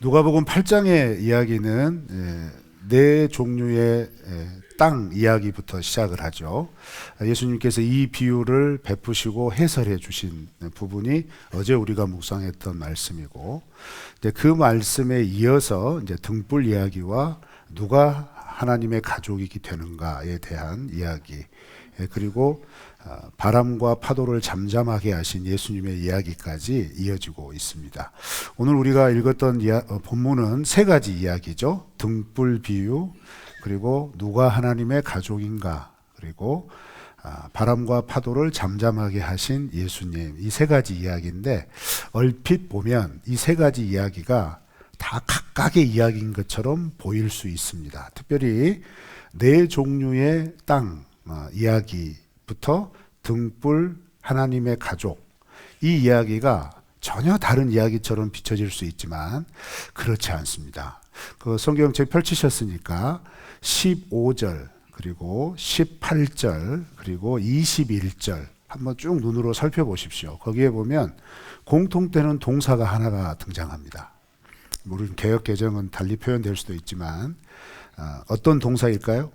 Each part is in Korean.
누가복음 8장의 이야기는 네 종류의 땅 이야기부터 시작을 하죠. 예수님께서 이 비유를 베푸시고 해설해 주신 부분이 어제 우리가 묵상했던 말씀이고, 그 말씀에 이어서 이제 등불 이야기와 누가 하나님의 가족이기 되는가에 대한 이야기, 그리고 바람과 파도를 잠잠하게 하신 예수님의 이야기까지 이어지고 있습니다. 오늘 우리가 읽었던 본문은 세 가지 이야기죠. 등불 비유, 그리고 누가 하나님의 가족인가, 그리고 바람과 파도를 잠잠하게 하신 예수님, 이 세 가지 이야기인데, 얼핏 보면 이 세 가지 이야기가 다 각각의 이야기인 것처럼 보일 수 있습니다. 특별히 네 종류의 땅 이야기부터 등불, 하나님의 가족, 이 이야기가 전혀 다른 이야기처럼 비춰질 수 있지만 그렇지 않습니다. 그 성경책 펼치셨으니까 15절, 그리고 18절, 그리고 21절 한번 쭉 눈으로 살펴보십시오. 거기에 보면 공통되는 동사가 하나가 등장합니다. 물론 개역 개정은 달리 표현될 수도 있지만 어떤 동사일까요?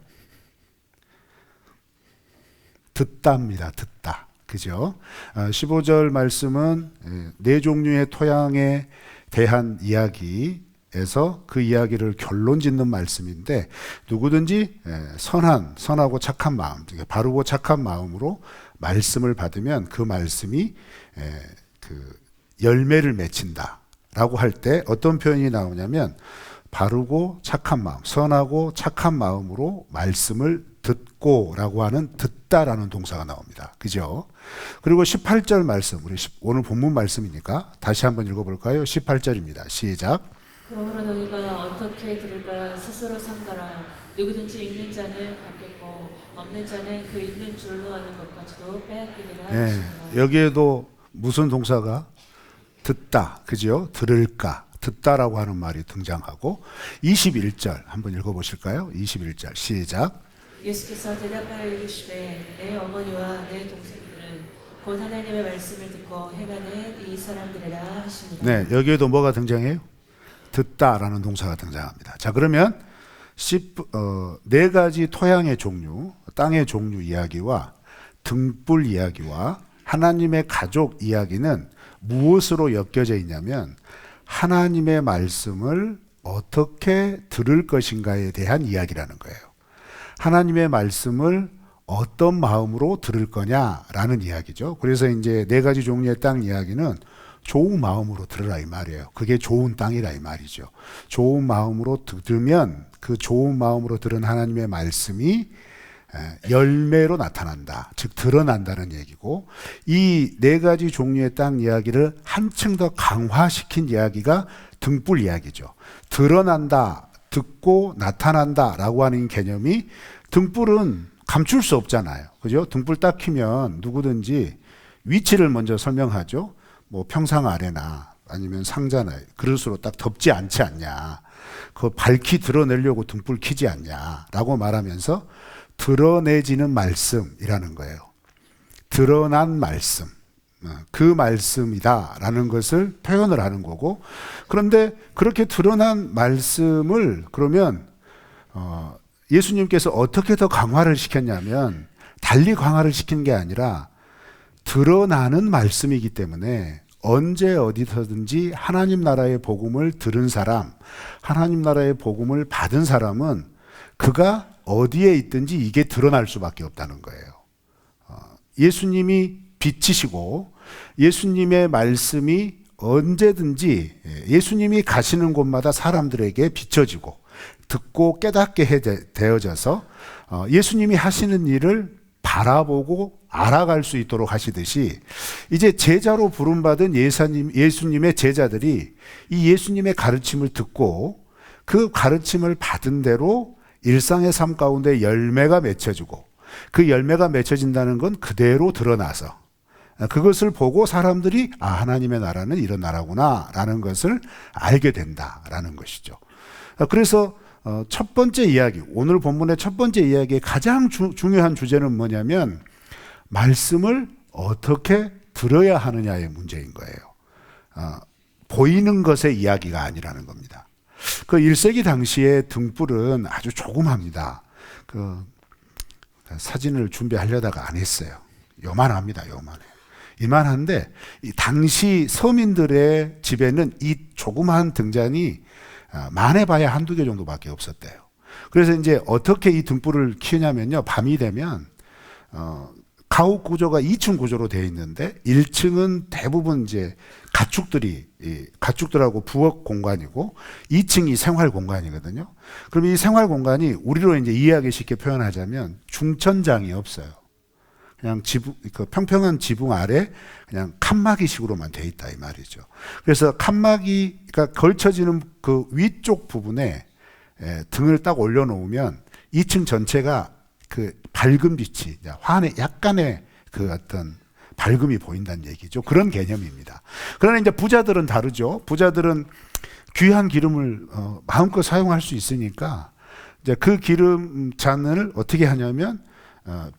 듣다입니다. 듣다. 그죠? 15절 말씀은 네 종류의 토양에 대한 이야기에서 그 이야기를 결론 짓는 말씀인데, 누구든지 선하고 착한 마음, 바르고 착한 마음으로 말씀을 받으면 그 말씀이 그 열매를 맺힌다 라고 할 때 어떤 표현이 나오냐면, 바르고 착한 마음, 선하고 착한 마음으로 말씀을 듣고 라고 하는 듣다라는 동사가 나옵니다. 그죠? 그리고 18절 말씀, 우리 오늘 본문 말씀이니까 다시 한번 읽어볼까요? 18절입니다. 시작. 그러므로 너희가 어떻게 들을까 스스로 삼가라. 누구든지 있는 자는 받겠고 없는 자는 그 있는 줄로 하는 것까지도 빼앗기리라. 여기에도 무슨 동사가? 듣다, 그죠? 들을까, 듣다라고 하는 말이 등장하고, 21절 한번 읽어보실까요? 21절 시작. 예수께서 대답하여 이르시되 내 어머니와 내 동생들은 곧 하나님의 말씀을 듣고 행하는 이 사람들이라 하십니다. 네, 여기에도 뭐가 등장해요? 듣다라는 동사가 등장합니다. 자, 그러면 네 가지 토양의 종류, 땅의 종류 이야기와 등불 이야기와 하나님의 가족 이야기는 무엇으로 엮여져 있냐면, 하나님의 말씀을 어떻게 들을 것인가에 대한 이야기라는 거예요. 하나님의 말씀을 어떤 마음으로 들을 거냐라는 이야기죠. 그래서 이제 네 가지 종류의 땅 이야기는 좋은 마음으로 들으라 이 말이에요. 그게 좋은 땅이라 이 말이죠. 좋은 마음으로 들으면 그 좋은 마음으로 들은 하나님의 말씀이 열매로 나타난다, 즉 드러난다는 얘기고, 이 네 가지 종류의 땅 이야기를 한층 더 강화시킨 이야기가 등불 이야기죠. 드러난다, 듣고 나타난다 라고 하는 개념이, 등불은 감출 수 없잖아요. 그죠? 등불 딱 켜면 누구든지 위치를 먼저 설명하죠. 뭐 평상 아래나 아니면 상자나 그릇으로 딱 덮지 않지 않냐, 그거 밝히 드러내려고 등불 켜지 않냐 라고 말하면서 드러내지는 말씀이라는 거예요. 드러난 말씀, 그 말씀이다 라는 것을 표현을 하는 거고, 그런데 그렇게 드러난 말씀을 그러면 예수님께서 어떻게 더 강화를 시켰냐면, 달리 강화를 시킨 게 아니라 드러나는 말씀이기 때문에 언제 어디서든지 하나님 나라의 복음을 들은 사람, 하나님 나라의 복음을 받은 사람은 그가 어디에 있든지 이게 드러날 수밖에 없다는 거예요. 예수님이 빛이시고 예수님의 말씀이 언제든지 예수님이 가시는 곳마다 사람들에게 비춰지고 듣고 깨닫게 되어져서 예수님이 하시는 일을 바라보고 알아갈 수 있도록 하시듯이, 이제 제자로 부름받은 예수님의 제자들이 이 예수님의 가르침을 듣고 그 가르침을 받은 대로 일상의 삶 가운데 열매가 맺혀지고, 그 열매가 맺혀진다는 건 그대로 드러나서 그것을 보고 사람들이 하나님의 나라는 이런 나라구나 라는 것을 알게 된다라는 것이죠. 그래서 첫 번째 이야기, 오늘 본문의 첫 번째 이야기의 가장 중요한 주제는 뭐냐면, 말씀을 어떻게 들어야 하느냐의 문제인 거예요. 보이는 것의 이야기가 아니라는 겁니다. 그 1세기 당시에 등불은 아주 조그맣니다. 그 사진을 준비하려다가 안 했어요. 요만합니다. 요만해. 이만한데 이 당시 서민들의 집에는 이 조그마한 등잔이 많아봐야 한두 개 정도밖에 없었대요. 그래서 이제 어떻게 이 등불을 키우냐면요. 밤이 되면 가옥 구조가 2층 구조로 되어 있는데 1층은 대부분 이제 가축들하고 부엌 공간이고 2층이 생활 공간이거든요. 그럼 이 생활 공간이 우리로 이제 이해하기 쉽게 표현하자면 중천장이 없어요. 그냥 그 평평한 지붕 아래 그냥 칸막이식으로만 돼 있다 이 말이죠. 그래서 칸막이가 걸쳐지는 그 위쪽 부분에 등을 딱 올려놓으면 2층 전체가 그 밝은 빛이 환에 약간의 그 어떤 밝음이 보인다는 얘기죠. 그런 개념입니다. 그러나 이제 부자들은 다르죠. 부자들은 귀한 기름을 마음껏 사용할 수 있으니까 이제 그 기름 잔을 어떻게 하냐면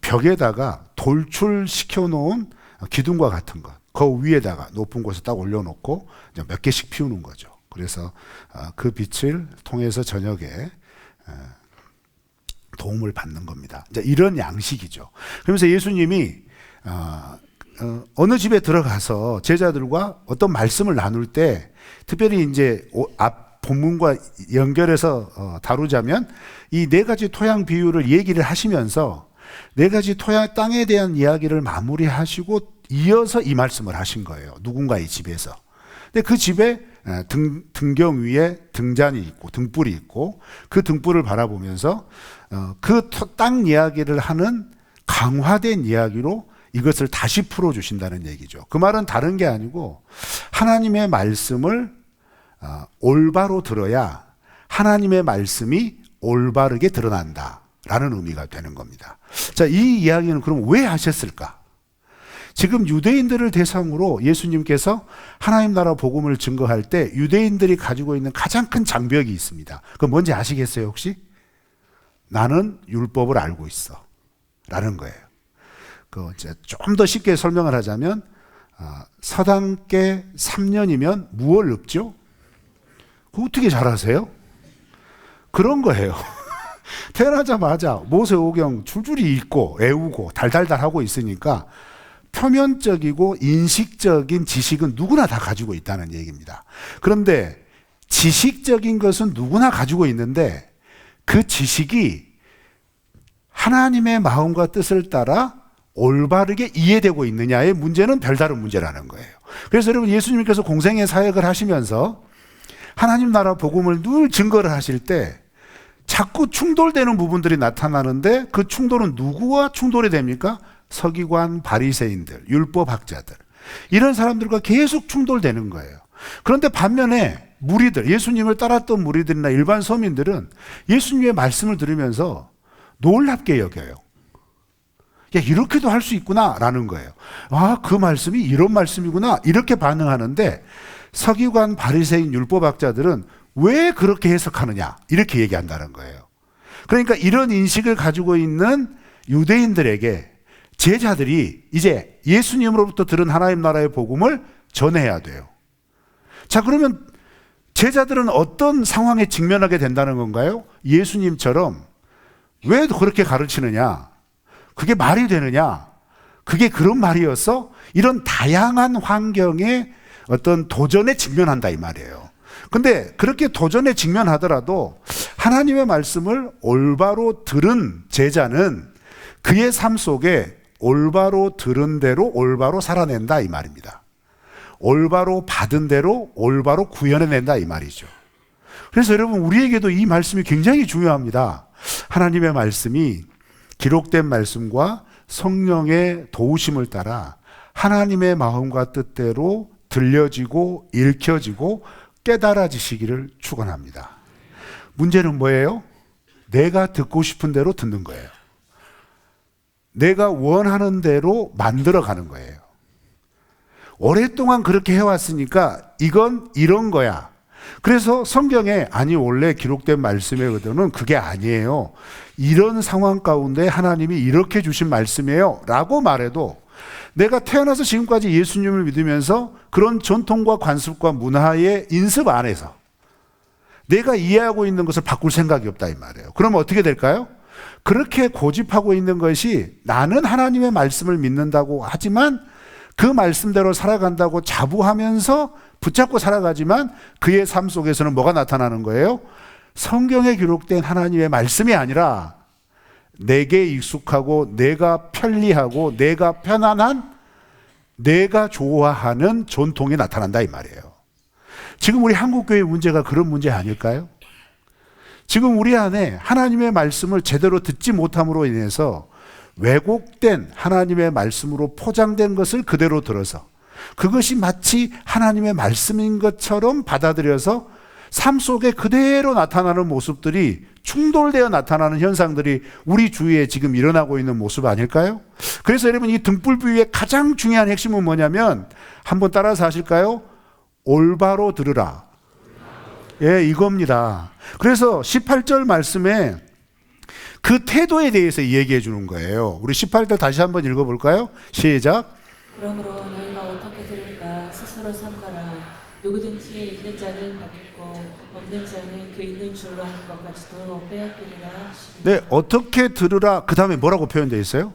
벽에다가 돌출시켜 놓은 기둥과 같은 것, 그 위에다가 높은 곳에 딱 올려놓고 이제 몇 개씩 피우는 거죠. 그래서 그 빛을 통해서 저녁에 도움을 받는 겁니다. 이제 이런 양식이죠. 그러면서 예수님이 어느 집에 들어가서 제자들과 어떤 말씀을 나눌 때, 특별히 이제 앞 본문과 연결해서 다루자면 이 네 가지 토양 비유를 얘기를 하시면서 네 가지 토양 땅에 대한 이야기를 마무리하시고 이어서 이 말씀을 하신 거예요. 누군가의 집에서. 근데 그 집에 등경 위에 등잔이 있고 등불이 있고 그 등불을 바라보면서 그 땅 이야기를 하는 강화된 이야기로 이것을 다시 풀어주신다는 얘기죠. 그 말은 다른 게 아니고 하나님의 말씀을 올바로 들어야 하나님의 말씀이 올바르게 드러난다 라는 의미가 되는 겁니다. 자, 이 이야기는 그럼 왜 하셨을까? 지금 유대인들을 대상으로 예수님께서 하나님 나라 복음을 증거할 때 유대인들이 가지고 있는 가장 큰 장벽이 있습니다. 그거 뭔지 아시겠어요 혹시? 나는 율법을 알고 있어 라는 거예요. 좀 더 쉽게 설명을 하자면 서당께 3년이면 무월 읊죠? 그거 어떻게 잘하세요? 그런 거예요. 태어나자마자 모세오경 줄줄이 읽고 외우고 달달달 하고 있으니까 표면적이고 인식적인 지식은 누구나 다 가지고 있다는 얘기입니다. 그런데 지식적인 것은 누구나 가지고 있는데 그 지식이 하나님의 마음과 뜻을 따라 올바르게 이해되고 있느냐의 문제는 별다른 문제라는 거예요. 그래서 여러분 예수님께서 공생의 사역을 하시면서 하나님 나라 복음을 늘 증거를 하실 때 자꾸 충돌되는 부분들이 나타나는데 그 충돌은 누구와 충돌이 됩니까? 서기관, 바리새인들, 율법학자들 이런 사람들과 계속 충돌되는 거예요. 그런데 반면에 무리들, 예수님을 따랐던 무리들이나 일반 서민들은 예수님의 말씀을 들으면서 놀랍게 여겨요. 야, 이렇게도 할 수 있구나 라는 거예요. 아, 그 말씀이 이런 말씀이구나 이렇게 반응하는데 서기관, 바리새인, 율법학자들은 왜 그렇게 해석하느냐 이렇게 얘기한다는 거예요. 그러니까 이런 인식을 가지고 있는 유대인들에게 제자들이 이제 예수님으로부터 들은 하나님 나라의 복음을 전해야 돼요. 자, 그러면 제자들은 어떤 상황에 직면하게 된다는 건가요? 예수님처럼 왜 그렇게 가르치느냐? 그게 말이 되느냐? 그게 그런 말이었어? 이런 다양한 환경에 어떤 도전에 직면한다 이 말이에요. 근데 그렇게 도전에 직면하더라도 하나님의 말씀을 올바로 들은 제자는 그의 삶 속에 올바로 들은 대로 올바로 살아낸다 이 말입니다. 올바로 받은 대로 올바로 구현해낸다 이 말이죠. 그래서 여러분 우리에게도 이 말씀이 굉장히 중요합니다. 하나님의 말씀이 기록된 말씀과 성령의 도우심을 따라 하나님의 마음과 뜻대로 들려지고 읽혀지고 깨달아지시기를 축원합니다. 문제는 뭐예요? 내가 듣고 싶은 대로 듣는 거예요. 내가 원하는 대로 만들어가는 거예요. 오랫동안 그렇게 해왔으니까 이건 이런 거야. 그래서 성경에 아니 원래 기록된 말씀의 의도는 그게 아니에요. 이런 상황 가운데 하나님이 이렇게 주신 말씀이에요 라고 말해도 내가 태어나서 지금까지 예수님을 믿으면서 그런 전통과 관습과 문화의 인습 안에서 내가 이해하고 있는 것을 바꿀 생각이 없다 이 말이에요. 그러면 어떻게 될까요? 그렇게 고집하고 있는 것이 나는 하나님의 말씀을 믿는다고 하지만 그 말씀대로 살아간다고 자부하면서 붙잡고 살아가지만 그의 삶 속에서는 뭐가 나타나는 거예요? 성경에 기록된 하나님의 말씀이 아니라 내게 익숙하고 내가 편리하고 내가 편안한 내가 좋아하는 전통이 나타난다 이 말이에요. 지금 우리 한국교회의 문제가 그런 문제 아닐까요? 지금 우리 안에 하나님의 말씀을 제대로 듣지 못함으로 인해서 왜곡된 하나님의 말씀으로 포장된 것을 그대로 들어서 그것이 마치 하나님의 말씀인 것처럼 받아들여서 삶 속에 그대로 나타나는 모습들이 충돌되어 나타나는 현상들이 우리 주위에 지금 일어나고 있는 모습 아닐까요? 그래서 여러분 이 등불 비유의 가장 중요한 핵심은 뭐냐면 한번 따라서 하실까요? 올바로 들으라. 예, 이겁니다. 그래서 18절 말씀에 그 태도에 대해서 얘기해 주는 거예요. 우리 18절 다시 한번 읽어볼까요? 시작. 그러므로 너희가 어떻게 들을까 스스로 삼가라. 누구든지 있는 자는 받겠고 없는 자는 그 있는 줄로 하는 것까지도 빼앗기리라. 네, 어떻게 들으라. 그 다음에 뭐라고 표현되어 있어요?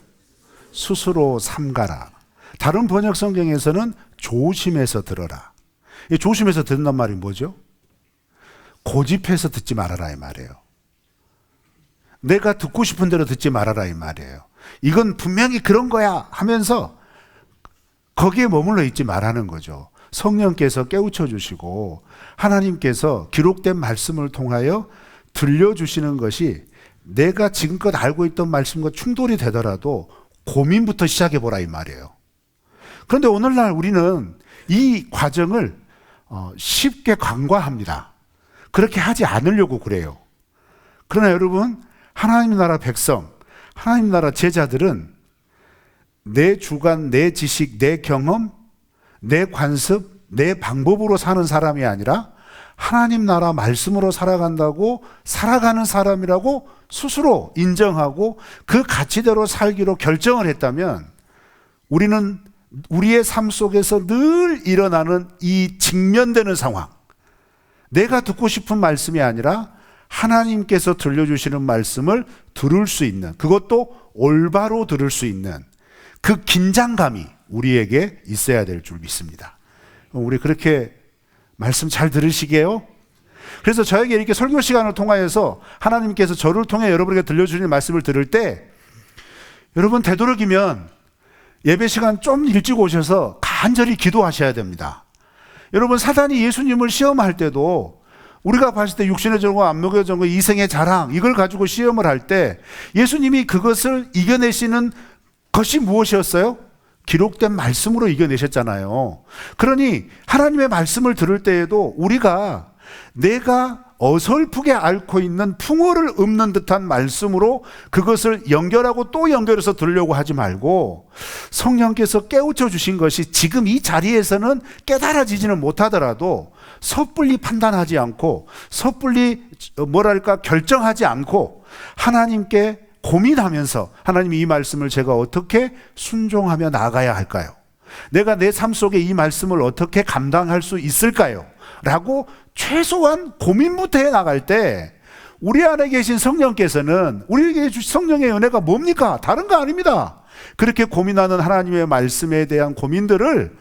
스스로 삼가라. 다른 번역 성경에서는 조심해서 들어라. 이 조심해서 듣는단 말이 뭐죠? 고집해서 듣지 말아라 이 말이에요. 내가 듣고 싶은 대로 듣지 말아라 이 말이에요. 이건 분명히 그런 거야 하면서 거기에 머물러 있지 말라는 거죠. 성령께서 깨우쳐 주시고 하나님께서 기록된 말씀을 통하여 들려주시는 것이 내가 지금껏 알고 있던 말씀과 충돌이 되더라도 고민부터 시작해 보라 이 말이에요. 그런데 오늘날 우리는 이 과정을 쉽게 간과합니다. 그렇게 하지 않으려고 그래요. 그러나 여러분, 하나님 나라 백성, 하나님 나라 제자들은 내 주관, 내 지식, 내 경험, 내 관습, 내 방법으로 사는 사람이 아니라 하나님 나라 말씀으로 살아간다고 살아가는 사람이라고 스스로 인정하고 그 가치대로 살기로 결정을 했다면 우리는 우리의 삶 속에서 늘 일어나는 이 직면되는 상황, 내가 듣고 싶은 말씀이 아니라 하나님께서 들려주시는 말씀을 들을 수 있는, 그것도 올바로 들을 수 있는 그 긴장감이 우리에게 있어야 될 줄 믿습니다. 우리 그렇게 말씀 잘 들으시게요? 그래서 저에게 이렇게 설교 시간을 통하여서 하나님께서 저를 통해 여러분에게 들려주시는 말씀을 들을 때 여러분 되도록이면 예배 시간 좀 일찍 오셔서 간절히 기도하셔야 됩니다. 여러분 사단이 예수님을 시험할 때도 우리가 봤을 때 육신의 정과 안목의 정과 이생의 자랑 이걸 가지고 시험을 할 때 예수님이 그것을 이겨내시는 것이 무엇이었어요? 기록된 말씀으로 이겨내셨잖아요. 그러니 하나님의 말씀을 들을 때에도 우리가 내가 어설프게 앓고 있는 풍어를 읊는 듯한 말씀으로 그것을 연결하고 또 연결해서 들으려고 하지 말고 성령께서 깨우쳐 주신 것이 지금 이 자리에서는 깨달아지지는 못하더라도 섣불리 판단하지 않고 섣불리 결정하지 않고 하나님께 고민하면서 하나님 이 말씀을 제가 어떻게 순종하며 나아가야 할까요? 내가 내 삶 속에 이 말씀을 어떻게 감당할 수 있을까요? 라고 최소한 고민부터 해 나갈 때 우리 안에 계신 성령께서는 우리에게 주신 성령의 은혜가 뭡니까? 다른 거 아닙니다. 그렇게 고민하는 하나님의 말씀에 대한 고민들을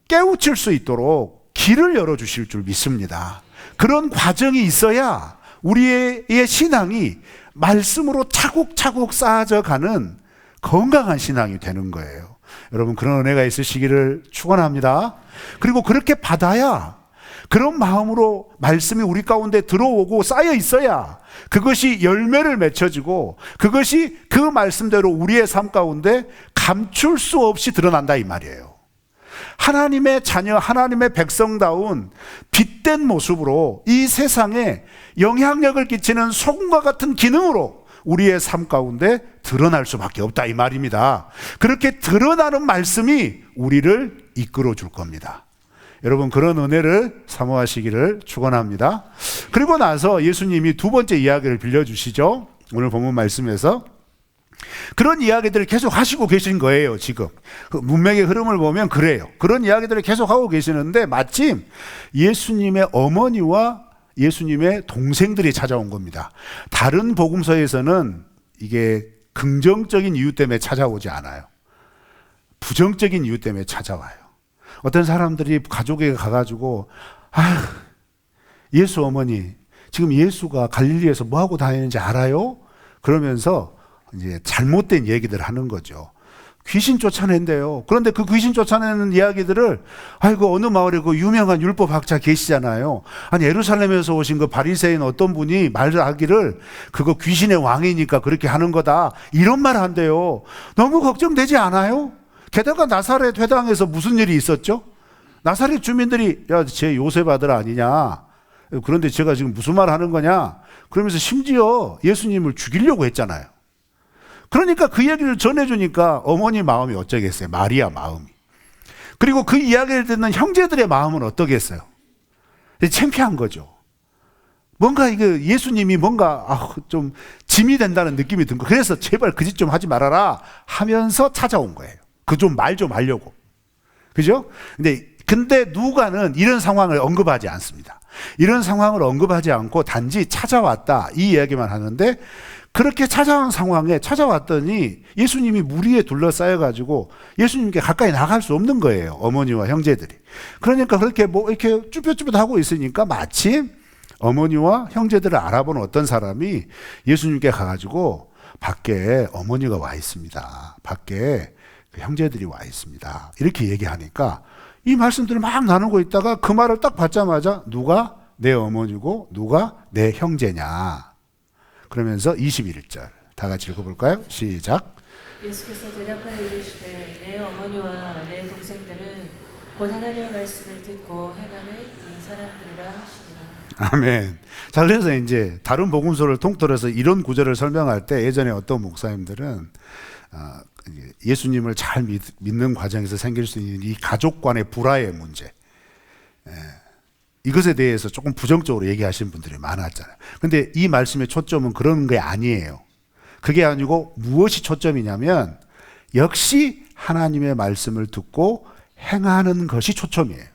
깨우칠 수 있도록 길을 열어주실 줄 믿습니다. 그런 과정이 있어야 우리의 신앙이 말씀으로 차곡차곡 쌓아져 가는 건강한 신앙이 되는 거예요. 여러분 그런 은혜가 있으시기를 축원합니다. 그리고 그렇게 받아야 그런 마음으로 말씀이 우리 가운데 들어오고 쌓여 있어야 그것이 열매를 맺혀지고 그것이 그 말씀대로 우리의 삶 가운데 감출 수 없이 드러난다 이 말이에요. 하나님의 자녀, 하나님의 백성다운 빛된 모습으로 이 세상에 영향력을 끼치는 소금과 같은 기능으로 우리의 삶 가운데 드러날 수밖에 없다 이 말입니다. 그렇게 드러나는 말씀이 우리를 이끌어 줄 겁니다. 여러분 그런 은혜를 사모하시기를 축원합니다. 그리고 나서 예수님이 두 번째 이야기를 빌려주시죠. 오늘 본문 말씀에서 그런 이야기들을 계속 하시고 계신 거예요. 지금 그 문맥의 흐름을 보면 그래요. 그런 이야기들을 계속 하고 계시는데 마침 예수님의 어머니와 예수님의 동생들이 찾아온 겁니다. 다른 복음서에서는 이게 긍정적인 이유 때문에 찾아오지 않아요. 부정적인 이유 때문에 찾아와요. 어떤 사람들이 가족에게 가가지고 예수 어머니, 지금 예수가 갈릴리에서 뭐하고 다니는지 알아요? 그러면서 이제 잘못된 얘기들을 하는 거죠. 귀신 쫓아낸대요. 그런데 그 귀신 쫓아내는 이야기들을 어느 마을에 그 유명한 율법학자 계시잖아요. 아니 예루살렘에서 오신 그 바리새인 어떤 분이 말하기를 그거 귀신의 왕이니까 그렇게 하는 거다, 이런 말 한대요. 너무 걱정되지 않아요? 게다가 나사렛 회당에서 무슨 일이 있었죠? 나사렛 주민들이 쟤 요셉 아들 아니냐, 그런데 제가 지금 무슨 말 하는 거냐, 그러면서 심지어 예수님을 죽이려고 했잖아요. 그러니까 그 얘기를 전해주니까 어머니 마음이 어쩌겠어요? 마리아 마음이. 그리고 그 이야기를 듣는 형제들의 마음은 어떠겠어요? 창피한 거죠. 뭔가 이거 예수님이 뭔가 좀 짐이 된다는 느낌이 든 거. 그래서 제발 그 짓 좀 하지 말아라 하면서 찾아온 거예요. 그 좀 말 좀 하려고. 그죠? 근데 누가는 이런 상황을 언급하지 않습니다. 이런 상황을 언급하지 않고 단지 찾아왔다, 이 이야기만 하는데, 그렇게 찾아온 상황에 찾아왔더니 예수님이 무리에 둘러싸여가지고 예수님께 가까이 나갈 수 없는 거예요, 어머니와 형제들이. 그러니까 그렇게 이렇게 쭈뼛쭈뼛하고 있으니까 마침 어머니와 형제들을 알아보는 어떤 사람이 예수님께 가가지고 밖에 어머니가 와 있습니다, 밖에 그 형제들이 와 있습니다, 이렇게 얘기하니까 이 말씀들을 막 나누고 있다가 그 말을 딱 받자마자 누가 내 어머니고 누가 내 형제냐, 그러면서 21절 다 같이 읽어볼까요? 시작. 예수께서 대답하여 이르시되 내 어머니와 내 동생들은 곧 하나님의 말씀을 듣고 행하는 이 사람들이라 하시니라. 아멘. 자, 그래서 이제 다른 복음서를 통틀어서 이런 구절을 설명할 때 예전에 어떤 목사님들은 예수님을 잘 믿는 과정에서 생길 수 있는 이 가족 간의 불화의 문제, 이것에 대해서 조금 부정적으로 얘기하시는 분들이 많았잖아요. 근데 이 말씀의 초점은 그런 게 아니에요. 그게 아니고 무엇이 초점이냐면 역시 하나님의 말씀을 듣고 행하는 것이 초점이에요.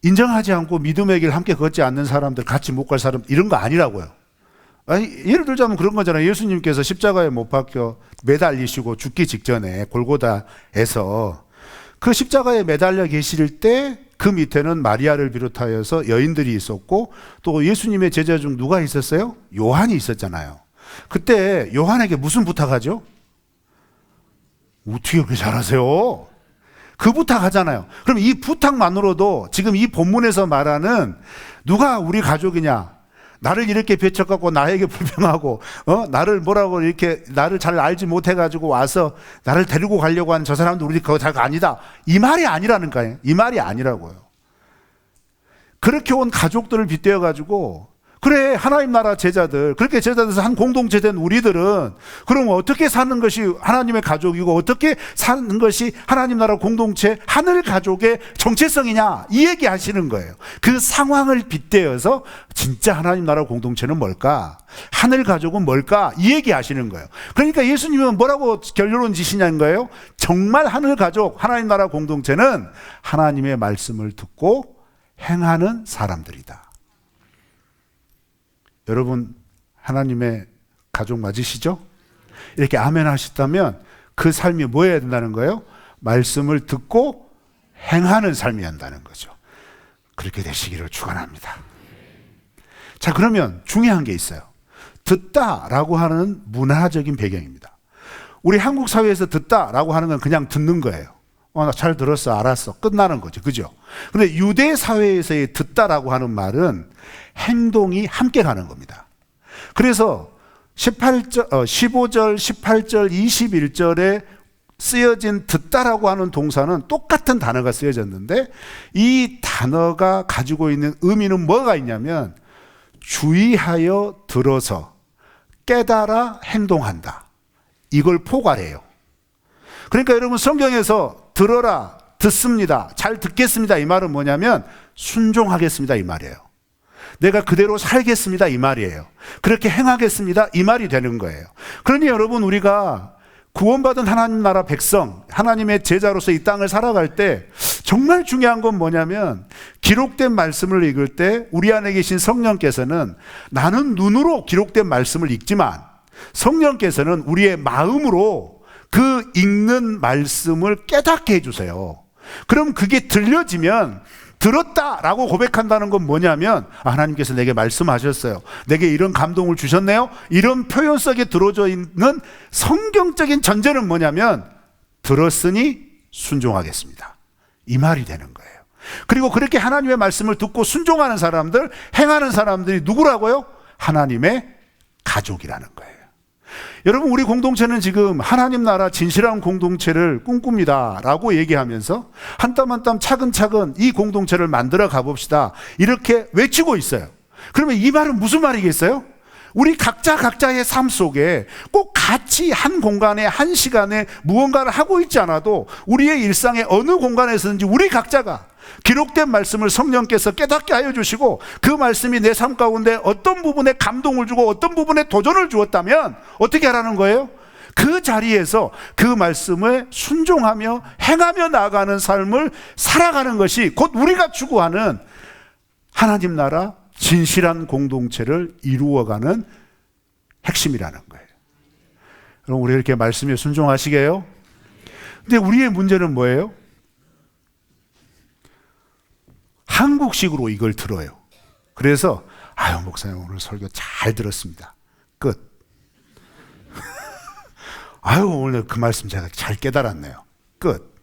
인정하지 않고 믿음의 길 함께 걷지 않는 사람들, 같이 못 갈 사람, 이런 거 아니라고요. 아니, 예를 들자면 그런 거잖아요. 예수님께서 십자가에 못 박혀 매달리시고 죽기 직전에 골고다에서 그 십자가에 매달려 계실 때 그 밑에는 마리아를 비롯하여서 여인들이 있었고 또 예수님의 제자 중 누가 있었어요? 요한이 있었잖아요. 그때 요한에게 무슨 부탁하죠? 어떻게 그렇게 잘하세요? 그 부탁하잖아요. 그럼 이 부탁만으로도 지금 이 본문에서 말하는 누가 우리 가족이냐, 나를 이렇게 배척하고 나에게 불평하고 나를 뭐라고 이렇게 나를 잘 알지 못해가지고 와서 나를 데리고 가려고 하는 저 사람도 우리 그거 다 아니다, 이 말이 아니라는 거예요. 이 말이 아니라고요. 그렇게 온 가족들을 빗대어가지고 그래, 하나님 나라 제자들, 그렇게 제자들에서 한 공동체 된 우리들은 그럼 어떻게 사는 것이 하나님의 가족이고 어떻게 사는 것이 하나님 나라 공동체 하늘 가족의 정체성이냐, 이 얘기 하시는 거예요. 그 상황을 빗대어서 진짜 하나님 나라 공동체는 뭘까, 하늘 가족은 뭘까, 이 얘기 하시는 거예요. 그러니까 예수님은 뭐라고 결론을 지시냐는 거예요. 정말 하늘 가족, 하나님 나라 공동체는 하나님의 말씀을 듣고 행하는 사람들이다. 여러분 하나님의 가족 맞으시죠? 이렇게 아멘 하셨다면 그 삶이 뭐여야 된다는 거예요? 말씀을 듣고 행하는 삶이어야 한다는 거죠. 그렇게 되시기를 축원합니다. 자, 그러면 중요한 게 있어요. 듣다라고 하는 문화적인 배경입니다. 우리 한국 사회에서 듣다라고 하는 건 그냥 듣는 거예요. 나 잘 들었어, 알았어, 끝나는 거죠. 그죠? 근데 유대 사회에서의 듣다라고 하는 말은 행동이 함께 가는 겁니다. 그래서 15절, 18절, 21절에 쓰여진 듣다라고 하는 동사는 똑같은 단어가 쓰여졌는데 이 단어가 가지고 있는 의미는 뭐가 있냐면 주의하여 들어서 깨달아 행동한다, 이걸 포괄해요. 그러니까 여러분 성경에서 들어라, 듣습니다, 잘 듣겠습니다, 이 말은 뭐냐면 순종하겠습니다, 이 말이에요. 내가 그대로 살겠습니다, 이 말이에요. 그렇게 행하겠습니다, 이 말이 되는 거예요. 그러니 여러분 우리가 구원받은 하나님 나라 백성, 하나님의 제자로서 이 땅을 살아갈 때 정말 중요한 건 뭐냐면 기록된 말씀을 읽을 때 우리 안에 계신 성령께서는 나는 눈으로 기록된 말씀을 읽지만 성령께서는 우리의 마음으로 그 읽는 말씀을 깨닫게 해주세요. 그럼 그게 들려지면 들었다라고 고백한다는 건 뭐냐면 하나님께서 내게 말씀하셨어요. 내게 이런 감동을 주셨네요. 이런 표현 속에 들어져 있는 성경적인 전제는 뭐냐면 들었으니 순종하겠습니다. 이 말이 되는 거예요. 그리고 그렇게 하나님의 말씀을 듣고 순종하는 사람들, 행하는 사람들이 누구라고요? 하나님의 가족이라는 거예요. 여러분, 우리 공동체는 지금 하나님 나라 진실한 공동체를 꿈꿉니다 라고 얘기하면서 한 땀 한 땀 차근차근 이 공동체를 만들어 가봅시다 이렇게 외치고 있어요. 그러면 이 말은 무슨 말이겠어요? 우리 각자의 삶 속에 꼭 같이 한 공간에 한 시간에 무언가를 하고 있지 않아도 우리의 일상의 어느 공간에서든지 우리 각자가 기록된 말씀을 성령께서 깨닫게 하여 주시고 그 말씀이 내 삶 가운데 어떤 부분에 감동을 주고 어떤 부분에 도전을 주었다면 어떻게 하라는 거예요? 그 자리에서 그 말씀을 순종하며 행하며 나아가는 삶을 살아가는 것이 곧 우리가 추구하는 하나님 나라 진실한 공동체를 이루어가는 핵심이라는 거예요. 그럼 우리 이렇게 말씀에 순종하시게요? 근데 우리의 문제는 뭐예요? 한국식으로 이걸 들어요. 그래서 아유 목사님 오늘 설교 잘 들었습니다. 끝. 아유 오늘 그 말씀 제가 잘 깨달았네요. 끝.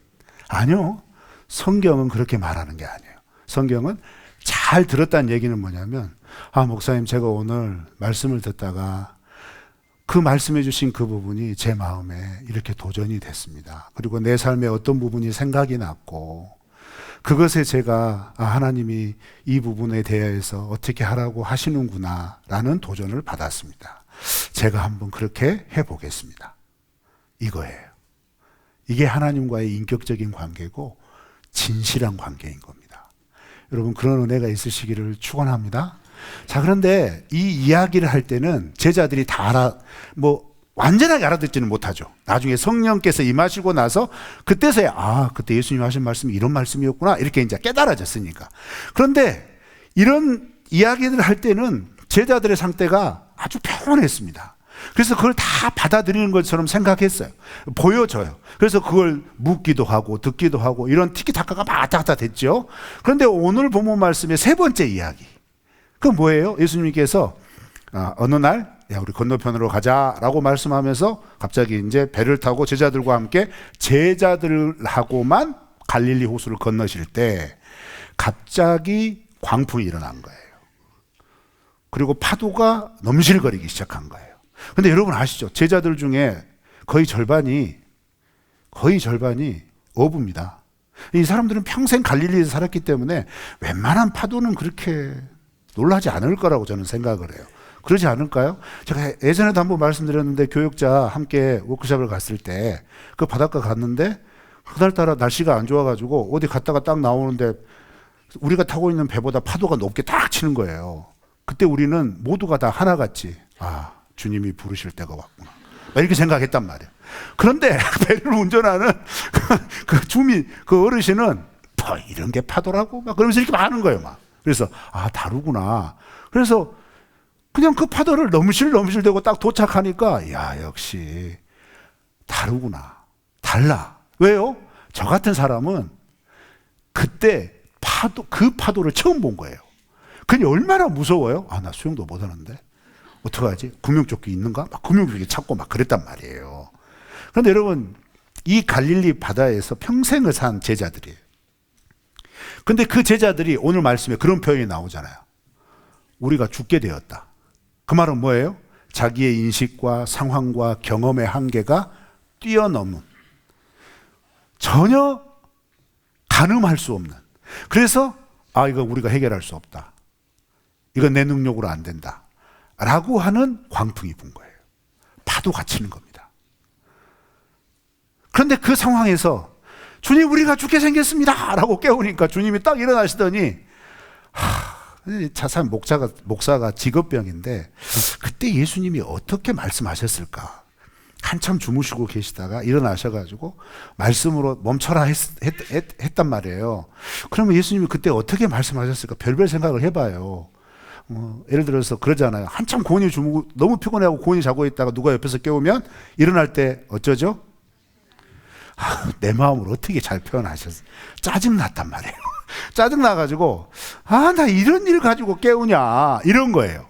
아니요. 성경은 그렇게 말하는 게 아니에요. 성경은 잘 들었다는 얘기는 뭐냐면 아 목사님 제가 오늘 말씀을 듣다가 그 말씀해 주신 그 부분이 제 마음에 이렇게 도전이 됐습니다. 그리고 내 삶의 어떤 부분이 생각이 났고 그것에 제가 하나님이 이 부분에 대해서 어떻게 하라고 하시는구나 라는 도전을 받았습니다. 제가 한번 그렇게 해보겠습니다. 이거예요. 이게 하나님과의 인격적인 관계고 진실한 관계인 겁니다. 여러분 그런 은혜가 있으시기를 축원합니다. 자, 그런데 이 이야기를 할 때는 제자들이 다 완전하게 알아듣지는 못하죠. 나중에 성령께서 임하시고 나서 그때서야 그때 예수님 하신 말씀이 이런 말씀이었구나 이렇게 이제 깨달아졌으니까. 그런데 이런 이야기를 할 때는 제자들의 상태가 아주 평온했습니다. 그래서 그걸 다 받아들이는 것처럼 생각했어요. 보여져요. 그래서 그걸 묻기도 하고 듣기도 하고 이런 티키타카가 왔다 갔다 됐죠. 그런데 오늘 본문 말씀의 세 번째 이야기. 그건 뭐예요? 예수님께서 어느 날 야, 우리 건너편으로 가자라고 말씀하면서 갑자기 이제 배를 타고 제자들과 함께 제자들하고만 갈릴리 호수를 건너실 때 갑자기 광풍이 일어난 거예요. 그리고 파도가 넘실거리기 시작한 거예요. 근데 여러분 아시죠? 제자들 중에 거의 절반이 어부입니다. 이 사람들은 평생 갈릴리에서 살았기 때문에 웬만한 파도는 그렇게 놀라지 않을 거라고 저는 생각을 해요. 그러지 않을까요? 제가 예전에도 한번 말씀드렸는데 교육자 함께 워크숍을 갔을 때 그 바닷가 갔는데 그날따라 날씨가 안 좋아가지고 어디 갔다가 딱 나오는데 우리가 타고 있는 배보다 파도가 높게 딱 치는 거예요. 그때 우리는 모두가 다 하나같이 주님이 부르실 때가 왔구나 이렇게 생각했단 말이에요. 그런데 배를 운전하는 그 어르신은 이런 게 파도라고 막 그러면서 이렇게 하는 거예요. 막. 그래서 다르구나. 그래서 그냥 그 파도를 넘실넘실대고 딱 도착하니까 야 역시 다르구나. 달라. 왜요? 저 같은 사람은 그때 그 파도를 처음 본 거예요. 그게 얼마나 무서워요? 나 수영도 못하는데 어떡하지? 구명조끼 있는가? 막 구명조끼 찾고 막 그랬단 말이에요. 그런데 여러분 이 갈릴리 바다에서 평생을 산 제자들이에요. 근데 그 제자들이 오늘 말씀에 그런 표현이 나오잖아요. 우리가 죽게 되었다. 그 말은 뭐예요? 자기의 인식과 상황과 경험의 한계가 뛰어넘은 전혀 가늠할 수 없는 그래서 이거 우리가 해결할 수 없다. 이건 내 능력으로 안 된다. 라고 하는 광풍이 분 거예요. 파도가 치는 겁니다. 그런데 그 상황에서 주님 우리가 죽게 생겼습니다 라고 깨우니까 주님이 딱 일어나시더니 자산 목사가 직업병인데 그때 예수님이 어떻게 말씀하셨을까? 한참 주무시고 계시다가 일어나셔가지고 말씀으로 멈춰라 했단 말이에요. 그러면 예수님이 그때 어떻게 말씀하셨을까? 별별 생각을 해봐요. 예를 들어서 그러잖아요. 한참 고은이 주무고 너무 피곤해하고 고은이 자고 있다가 누가 옆에서 깨우면 일어날 때 어쩌죠? 내 마음을 어떻게 잘 표현하셨어? 짜증났단 말이에요. 짜증나가지고 나 이런 일 가지고 깨우냐 이런 거예요.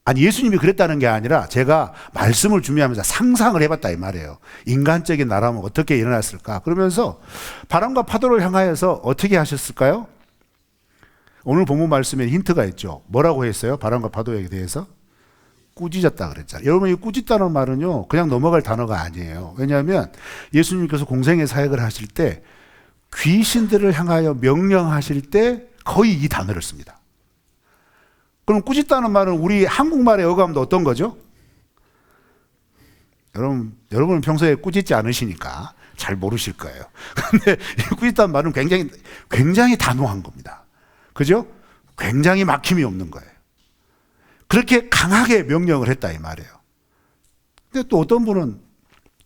아니 예수님이 그랬다는 게 아니라 제가 말씀을 준비하면서 상상을 해봤다 이 말이에요. 인간적인 나라면 어떻게 일어났을까? 그러면서 바람과 파도를 향하여서 어떻게 하셨을까요? 오늘 본문 말씀에 힌트가 있죠. 뭐라고 했어요? 바람과 파도에 대해서? 꾸짖었다 그랬잖아요. 여러분 이 꾸짖다는 말은요 그냥 넘어갈 단어가 아니에요. 왜냐하면 예수님께서 공생의 사역을 하실 때 귀신들을 향하여 명령하실 때 거의 이 단어를 씁니다. 그럼 꾸짖다는 말은 우리 한국말의 어감도 어떤 거죠? 여러분은 평소에 꾸짖지 않으시니까 잘 모르실 거예요. 근데 꾸짖다는 말은 굉장히 단호한 겁니다. 그죠? 굉장히 막힘이 없는 거예요. 그렇게 강하게 명령을 했다 이 말이에요. 근데 또 어떤 분은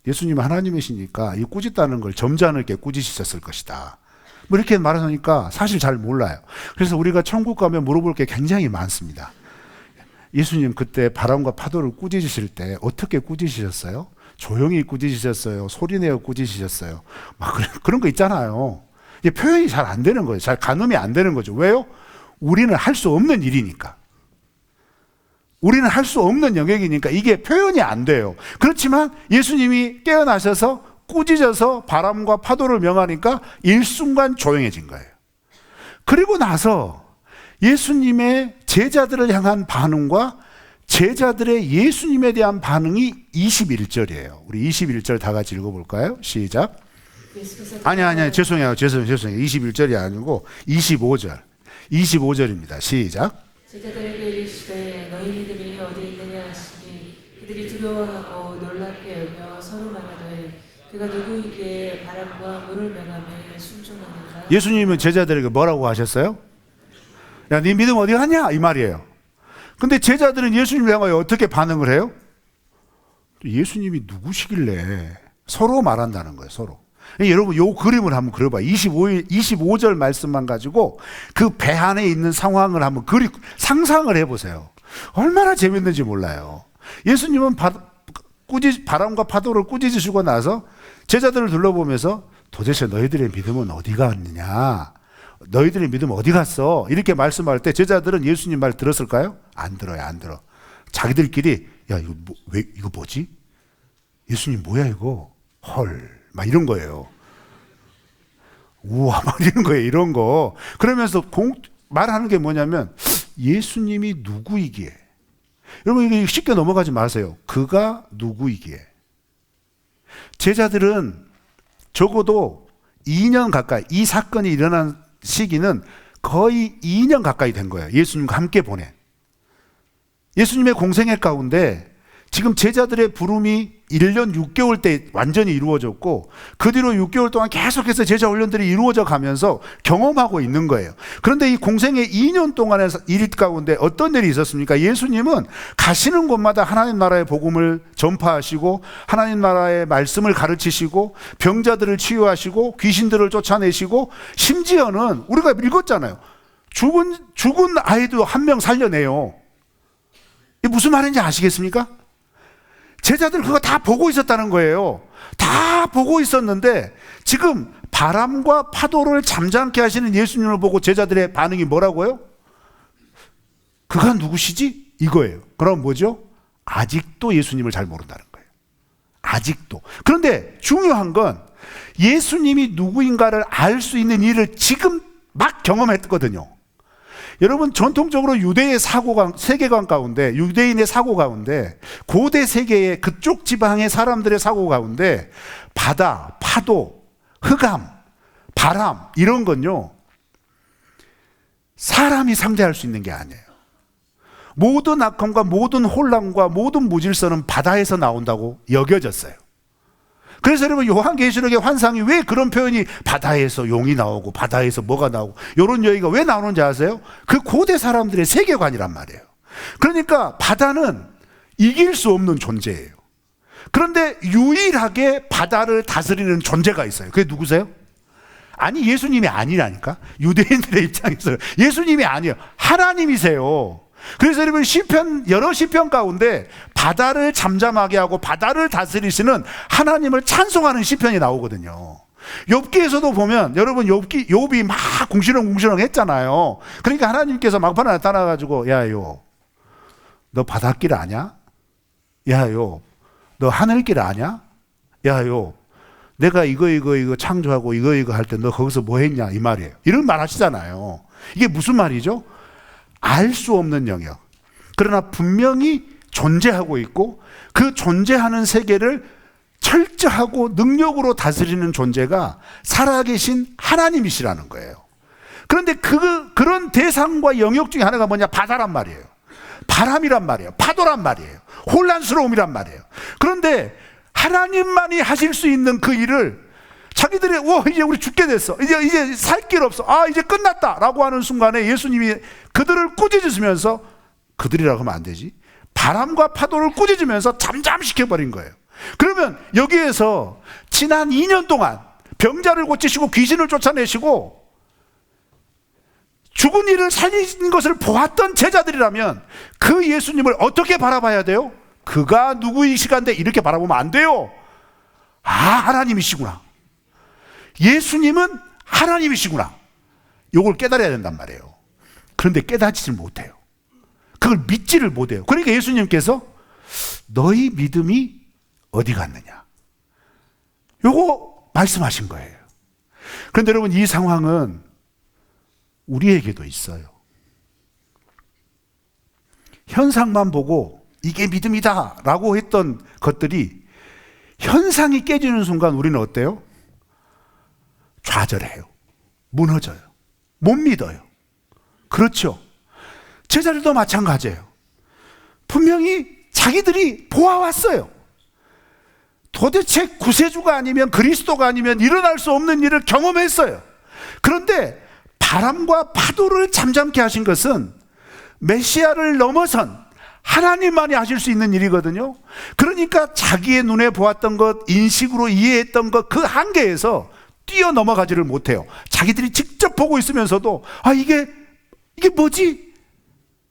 예수님은 하나님이시니까 이 꾸짖다는 걸 점잖게 꾸짖으셨을 것이다. 뭐 이렇게 말하니까 사실 잘 몰라요. 그래서 우리가 천국 가면 물어볼 게 굉장히 많습니다. 예수님 그때 바람과 파도를 꾸짖으실 때 어떻게 꾸짖으셨어요? 조용히 꾸짖으셨어요? 소리내어 꾸짖으셨어요? 막 그런 거 있잖아요. 이게 표현이 잘 안 되는 거예요. 잘 가늠이 안 되는 거죠. 왜요? 우리는 할 수 없는 일이니까. 우리는 할 수 없는 영역이니까 이게 표현이 안 돼요. 그렇지만 예수님이 깨어나셔서 꾸짖어서 바람과 파도를 명하니까 일순간 조용해진 거예요. 그리고 나서 예수님의 제자들을 향한 반응과 제자들의 예수님에 대한 반응이 21절이에요. 우리 21절 다 같이 읽어볼까요? 시작. 아니, 죄송해요. 21절이 아니고 25절입니다. 시작. 제자들에게 이르시되 너희 믿음이 어디 있느냐 하시니 그들이 두려워하고 놀랍게 여겨 서로 말하되 그가 누구이기에 바람과 물을 명하며 순종하는가? 예수님은 제자들에게 뭐라고 하셨어요? 야, 네 믿음 어디 갔냐? 이 말이에요. 근데 제자들은 예수님을 향하여 어떻게 반응을 해요? 예수님이 누구시길래 서로 말한다는 거예요. 서로. 여러분 요 그림을 한번 그려봐요. 25절 말씀만 가지고 그 배 안에 있는 상황을 한번 상상을 해보세요. 얼마나 재밌는지 몰라요. 예수님은 바람과 파도를 꾸짖으시고 나서 제자들을 둘러보면서 도대체 너희들의 믿음은 어디 갔느냐? 너희들의 믿음 어디 갔어? 이렇게 말씀할 때 제자들은 예수님 말 들었을까요? 안 들어요. 안 들어. 자기들끼리 야 이거 뭐지? 예수님 뭐야 이거? 헐. 막 이런 거예요. 우와, 막 이런 거예요. 이런 거. 그러면서 말하는 게 뭐냐면 예수님이 누구이기에. 여러분 이거 쉽게 넘어가지 마세요. 그가 누구이기에. 제자들은 적어도 2년 가까이 이 사건이 일어난 시기는 거의 2년 가까이 된 거예요. 예수님과 함께 보낸. 예수님의 공생애 가운데 지금 제자들의 부름이 1년 6개월 때 완전히 이루어졌고 그 뒤로 6개월 동안 계속해서 제자 훈련들이 이루어져 가면서 경험하고 있는 거예요. 그런데 이 공생의 2년 동안의 일 가운데 어떤 일이 있었습니까? 예수님은 가시는 곳마다 하나님 나라의 복음을 전파하시고 하나님 나라의 말씀을 가르치시고 병자들을 치유하시고 귀신들을 쫓아내시고 심지어는 우리가 읽었잖아요. 죽은 아이도 한 명 살려내요. 이게 무슨 말인지 아시겠습니까? 제자들 그거 다 보고 있었다는 거예요. 다 보고 있었는데 지금 바람과 파도를 잠잠케 하시는 예수님을 보고 제자들의 반응이 뭐라고요? 그가 누구시지? 이거예요. 그럼 뭐죠? 아직도 예수님을 잘 모른다는 거예요. 아직도. 그런데 중요한 건 예수님이 누구인가를 알 수 있는 일을 지금 막 경험했거든요. 여러분 전통적으로 유대의 세계관 가운데 유대인의 사고 가운데 고대 세계의 그쪽 지방의 사람들의 사고 가운데 바다, 파도, 흑암, 바람 이런 건요 사람이 상대할 수 있는 게 아니에요. 모든 악함과 모든 혼란과 모든 무질서는 바다에서 나온다고 여겨졌어요. 그래서 여러분 요한계시록의 환상이 왜 그런 표현이 바다에서 용이 나오고 바다에서 뭐가 나오고 이런 얘기가 왜 나오는지 아세요? 그 고대 사람들의 세계관이란 말이에요. 그러니까 바다는 이길 수 없는 존재예요. 그런데 유일하게 바다를 다스리는 존재가 있어요. 그게 누구세요? 아니, 예수님이 아니라니까. 유대인들의 입장에서 예수님이 아니에요. 하나님이세요. 그래서 여러분, 시편, 여러 시편 가운데 바다를 잠잠하게 하고 바다를 다스리시는 하나님을 찬송하는 시편이 나오거든요. 욥기에서도 보면 여러분, 욥이 막 궁시렁궁시렁 했잖아요. 그러니까 하나님께서 막판에 나타나가지고, 야, 욥, 너 바닷길 아냐? 야, 욥, 너 하늘길 아냐? 야, 욥, 내가 이거 창조하고 이거 할 때 너 거기서 뭐 했냐? 이 말이에요. 이런 말 하시잖아요. 이게 무슨 말이죠? 알 수 없는 영역. 그러나 분명히 존재하고 있고 그 존재하는 세계를 철저하고 능력으로 다스리는 존재가 살아계신 하나님이시라는 거예요. 그런데 그런 대상과 영역 중에 하나가 뭐냐? 바다란 말이에요. 바람이란 말이에요. 파도란 말이에요. 혼란스러움이란 말이에요. 그런데 하나님만이 하실 수 있는 그 일을 자기들이 이제 우리 죽게 됐어. 이제 살 길 없어. 이제 끝났다. 라고 하는 순간에 예수님이 그들을 꾸짖으시면서, 그들이라고 하면 안 되지, 바람과 파도를 꾸짖으면서 잠잠시켜버린 거예요. 그러면 여기에서 지난 2년 동안 병자를 고치시고 귀신을 쫓아내시고 죽은 이를 살린 것을 보았던 제자들이라면 그 예수님을 어떻게 바라봐야 돼요? 그가 누구이시간데 이렇게 바라보면 안 돼요. 하나님이시구나. 예수님은 하나님이시구나. 이걸 깨달아야 된단 말이에요. 그런데 깨닫지를 못해요. 그걸 믿지를 못해요. 그러니까 예수님께서 너희 믿음이 어디 갔느냐, 요거 말씀하신 거예요. 그런데 여러분, 이 상황은 우리에게도 있어요. 현상만 보고 이게 믿음이다 라고 했던 것들이 현상이 깨지는 순간 우리는 어때요? 좌절해요. 무너져요. 못 믿어요. 그렇죠. 제자들도 마찬가지예요. 분명히 자기들이 보아왔어요. 도대체 구세주가 아니면, 그리스도가 아니면 일어날 수 없는 일을 경험했어요. 그런데 바람과 파도를 잠잠케 하신 것은 메시아를 넘어선 하나님만이 하실 수 있는 일이거든요. 그러니까 자기의 눈에 보았던 것, 인식으로 이해했던 것, 그 한계에서 뛰어넘어가지를 못해요. 자기들이 직접 보고 있으면서도 이게 뭐지?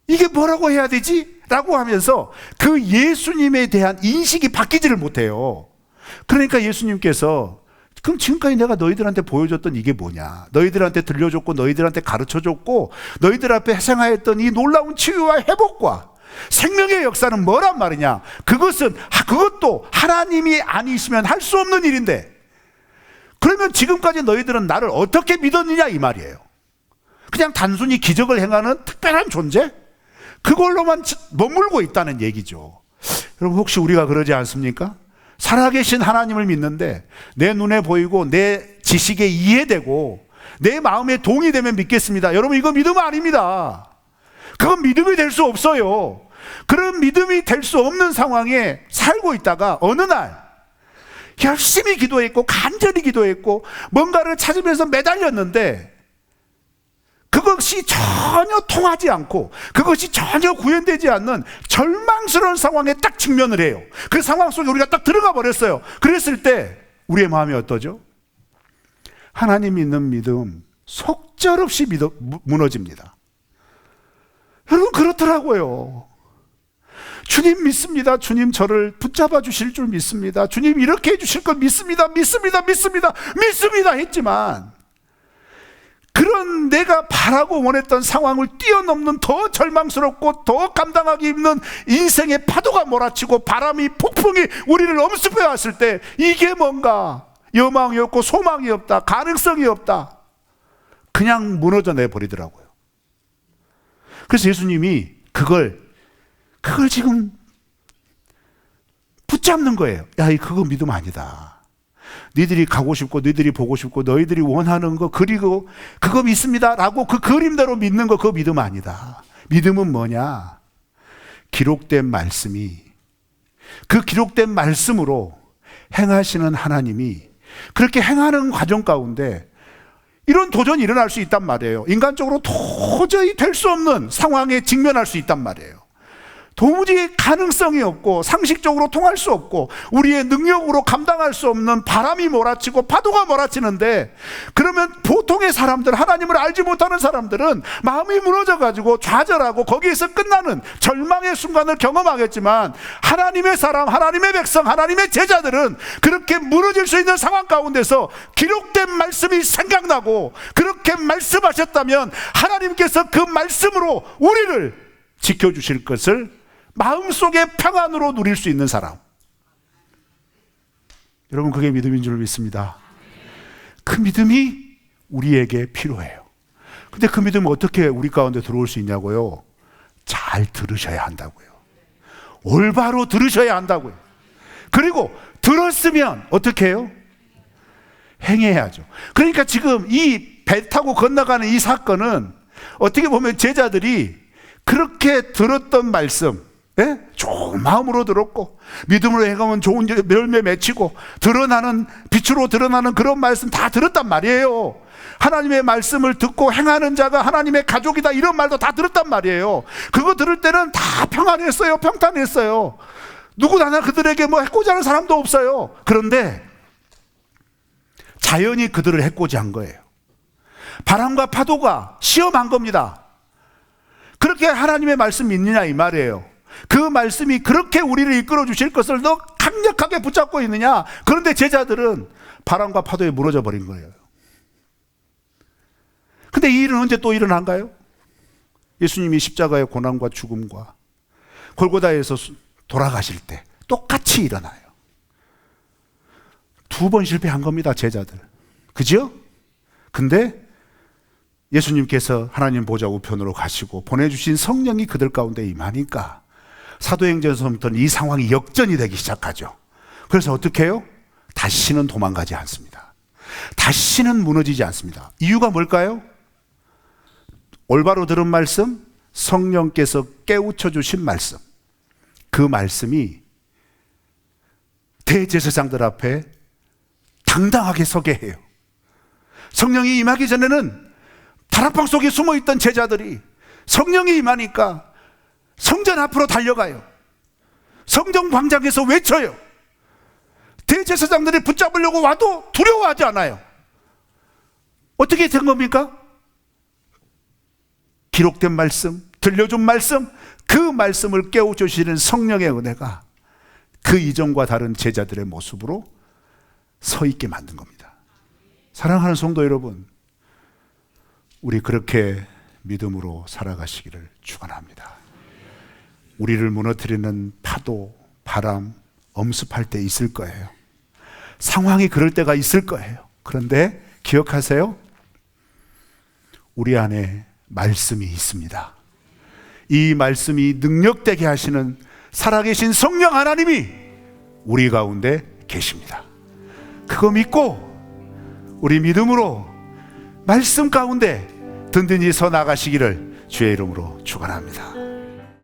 이게 뭐라고 해야 되지? 라고 하면서 그 예수님에 대한 인식이 바뀌지를 못해요. 그러니까 예수님께서, 그럼 지금까지 내가 너희들한테 보여줬던 이게 뭐냐? 너희들한테 들려줬고 너희들한테 가르쳐줬고 너희들 앞에 생하였던 이 놀라운 치유와 회복과 생명의 역사는 뭐란 말이냐? 그것도 하나님이 아니시면 할 수 없는 일인데, 그러면 지금까지 너희들은 나를 어떻게 믿었느냐 이 말이에요. 그냥 단순히 기적을 행하는 특별한 존재? 그걸로만 머물고 있다는 얘기죠. 여러분, 혹시 우리가 그러지 않습니까? 살아계신 하나님을 믿는데 내 눈에 보이고 내 지식에 이해되고 내 마음에 동의되면 믿겠습니다. 여러분, 이거 믿음 아닙니다. 그건 믿음이 될 수 없어요. 그런 믿음이 될 수 없는 상황에 살고 있다가 어느 날 열심히 기도했고 간절히 기도했고 뭔가를 찾으면서 매달렸는데 그것이 전혀 통하지 않고 그것이 전혀 구현되지 않는 절망스러운 상황에 딱 직면을 해요. 그 상황 속에 우리가 딱 들어가 버렸어요. 그랬을 때 우리의 마음이 어떠죠? 하나님 믿는 믿음 속절없이 무너집니다. 여러분, 그렇더라고요. 주님 믿습니다. 주님 저를 붙잡아 주실 줄 믿습니다. 주님 이렇게 해 주실 걸 믿습니다. 믿습니다. 했지만 그런 내가 바라고 원했던 상황을 뛰어넘는 더 절망스럽고 더 감당하기 힘든 인생의 파도가 몰아치고 바람이 폭풍이 우리를 엄습해 왔을 때 이게 뭔가 여망이 없고 소망이 없다, 가능성이 없다, 그냥 무너져 내버리더라고요. 그래서 예수님이 그걸 지금 붙잡는 거예요. 그거 믿음 아니다. 너희들이 가고 싶고 너희들이 보고 싶고 너희들이 원하는 거 그리고 그거 믿습니다 라고 그 그림대로 믿는 거, 그거 믿음 아니다. 믿음은 뭐냐? 기록된 말씀이, 그 기록된 말씀으로 행하시는 하나님이 그렇게 행하는 과정 가운데 이런 도전이 일어날 수 있단 말이에요. 인간적으로 도저히 될 수 없는 상황에 직면할 수 있단 말이에요. 도무지 가능성이 없고 상식적으로 통할 수 없고 우리의 능력으로 감당할 수 없는 바람이 몰아치고 파도가 몰아치는데, 그러면 보통의 사람들, 하나님을 알지 못하는 사람들은 마음이 무너져가지고 좌절하고 거기에서 끝나는 절망의 순간을 경험하겠지만, 하나님의 사람, 하나님의 백성, 하나님의 제자들은 그렇게 무너질 수 있는 상황 가운데서 기록된 말씀이 생각나고, 그렇게 말씀하셨다면 하나님께서 그 말씀으로 우리를 지켜주실 것을 마음속에 평안으로 누릴 수 있는 사람, 여러분, 그게 믿음인 줄 믿습니다. 그 믿음이 우리에게 필요해요. 근데 그 믿음은 어떻게 우리 가운데 들어올 수 있냐고요? 잘 들으셔야 한다고요. 올바로 들으셔야 한다고요. 그리고 들었으면 어떻게 해요? 행해야죠. 그러니까 지금 이 배 타고 건너가는 이 사건은 어떻게 보면 제자들이 그렇게 들었던 말씀, 좋은 마음으로 들었고 믿음으로 행하면 좋은 열매 맺히고 드러나는, 빛으로 드러나는 그런 말씀 다 들었단 말이에요. 하나님의 말씀을 듣고 행하는 자가 하나님의 가족이다, 이런 말도 다 들었단 말이에요. 그거 들을 때는 다 평안했어요. 평탄했어요. 누구나 그들에게 뭐 해코지 하는 사람도 없어요. 그런데 자연이 그들을 해코지 한 거예요. 바람과 파도가 시험한 겁니다. 그렇게 하나님의 말씀 믿느냐 이 말이에요. 그 말씀이 그렇게 우리를 이끌어 주실 것을 더 강력하게 붙잡고 있느냐. 그런데 제자들은 바람과 파도에 무너져 버린 거예요. 근데 이 일은 언제 또 일어난가요? 예수님이 십자가의 고난과 죽음과 골고다에서 돌아가실 때 똑같이 일어나요. 2번 실패한 겁니다, 제자들. 그죠? 근데 예수님께서 하나님 보좌 우편으로 가시고 보내주신 성령이 그들 가운데 임하니까 사도행전서부터는 이 상황이 역전이 되기 시작하죠. 그래서 어떻게 해요? 다시는 도망가지 않습니다. 다시는 무너지지 않습니다. 이유가 뭘까요? 올바로 들은 말씀, 성령께서 깨우쳐 주신 말씀, 그 말씀이 대제사장들 앞에 당당하게 서게 해요. 성령이 임하기 전에는 다락방 속에 숨어있던 제자들이 성령이 임하니까 성전 앞으로 달려가요. 성전 광장에서 외쳐요. 대제사장들이 붙잡으려고 와도 두려워하지 않아요. 어떻게 된 겁니까? 기록된 말씀, 들려준 말씀, 그 말씀을 깨워주시는 성령의 은혜가 그 이전과 다른 제자들의 모습으로 서 있게 만든 겁니다. 사랑하는 성도 여러분, 우리 그렇게 믿음으로 살아가시기를 축원합니다. 우리를 무너뜨리는 파도, 바람, 엄습할 때 있을 거예요. 상황이 그럴 때가 있을 거예요. 그런데 기억하세요. 우리 안에 말씀이 있습니다. 이 말씀이 능력되게 하시는 살아계신 성령 하나님이 우리 가운데 계십니다. 그거 믿고 우리 믿음으로 말씀 가운데 든든히 서 나가시기를 주의 이름으로 축원합니다.